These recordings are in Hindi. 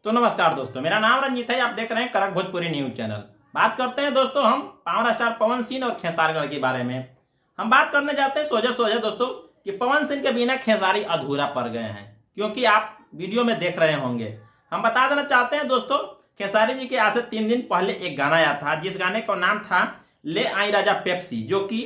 तो नमस्कार दोस्तों, मेरा नाम रंजीत है। आप देख रहे हैं कड़क भोजपुरी न्यूज चैनल। बात करते हैं दोस्तों हम पावर स्टार पवन सिंह और खेसारीगढ़ के बारे में। हम बात करने जाते हैं सोझे दोस्तों कि पवन सिंह के बिना खेसारी अधूरा पड़ गए हैं, क्योंकि आप वीडियो में देख रहे होंगे। हम बता देना चाहते हैं दोस्तों, खेसारी जी के आज से 3 दिन पहले एक गाना आया था, जिस गाने का नाम था ले आई राजा पेप्सी, जो कि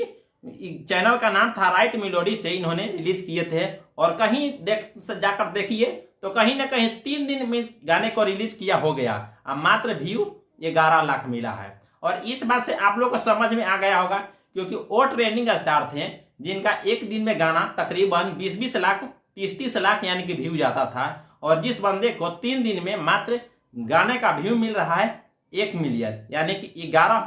चैनल का नाम था राइट मेलोडी से इन्होंने रिलीज किए थे। और कहीं जाकर देखिए तो कहीं ना कहीं 3 दिन में गाने को रिलीज किया हो गया, अब मात्र व्यू 11 लाख मिला है। और इस बात से आप लोग को समझ में आ गया होगा, क्योंकि वो ट्रेंडिंग स्टार थे जिनका एक दिन में गाना तकरीबन 20-20 लाख 30-30 लाख यानी कि व्यू जाता था। और जिस बंदे को 3 दिन में मात्र गाने का व्यू मिल रहा है 1 मिलियन यानी कि 11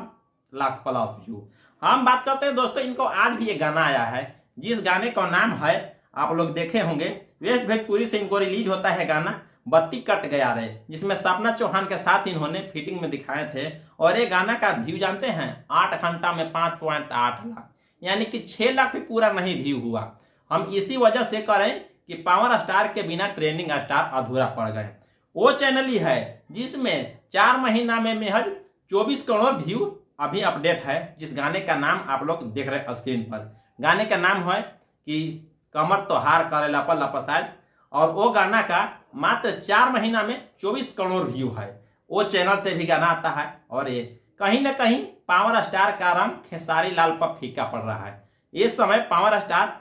लाख प्लस व्यू। हम बात करते हैं दोस्तों, इनको आज भी एक गाना आया है, जिस गाने का नाम है, आप लोग देखे होंगे, वेस्ट भोजपुरी से इनको रिलीज होता है गाना बत्ती कट गया रे, जिसमें सपना चौहान के साथ इन्होंने फिटिंग में दिखाए थे। और ये गाना का व्यू जानते हैं 8 घंटा में 5.8 लाख यानी कि 6 लाख भी पूरा नहीं व्यू हुआ। हम इसी वजह से करें कि पावर स्टार के बिना ट्रेंडिंग स्टार अधूरा पड़ गए। वो चैनल ही है जिसमें 4 महीना में महज 24 करोड़ व्यू अभी अपडेट है, जिस गाने का नाम आप लोग देख रहे हैं स्क्रीन पर। गाने का नाम है कि कमर तो हार करे लप लप शायद, और वो गाना का मात्र 4 महीना में 24 करोड़ व्यू है। वो चैनल से भी गाना आता है। और ये कहीं ना कहीं पावर स्टार का रंग खेसारी लाल पर फीका पड़ रहा है। इस समय पावर स्टार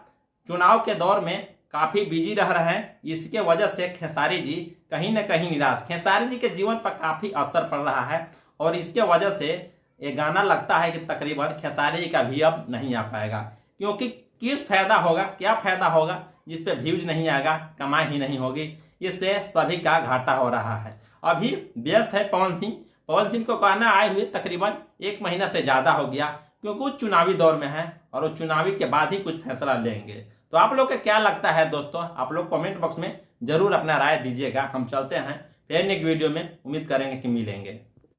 चुनाव के दौर में काफी बिजी रह रहे हैं, इसके वजह से खेसारी जी कहीं ना कहीं निराश, खेसारी जी के जीवन पर काफी असर पड़ रहा है। और इसके वजह से ये गाना लगता है कि तकरीबन खेसारी का भी अब नहीं आ पाएगा, क्योंकि किस फायदा होगा, क्या फायदा होगा जिस पे व्यूज नहीं आएगा, कमाई ही नहीं होगी। इससे सभी का घाटा हो रहा है। अभी व्यस्त है पवन सिंह को गाना आए हुए तकरीबन 1 महीना से ज्यादा हो गया, क्योंकि वो चुनावी दौर में है और वो चुनावी के बाद ही कुछ फैसला लेंगे। तो आप लोग को क्या लगता है दोस्तों, आप लोग कमेंट बॉक्स में जरूर अपना राय दीजिएगा। हम चलते हैं फिर एक वीडियो में, उम्मीद करेंगे कि मिलेंगे।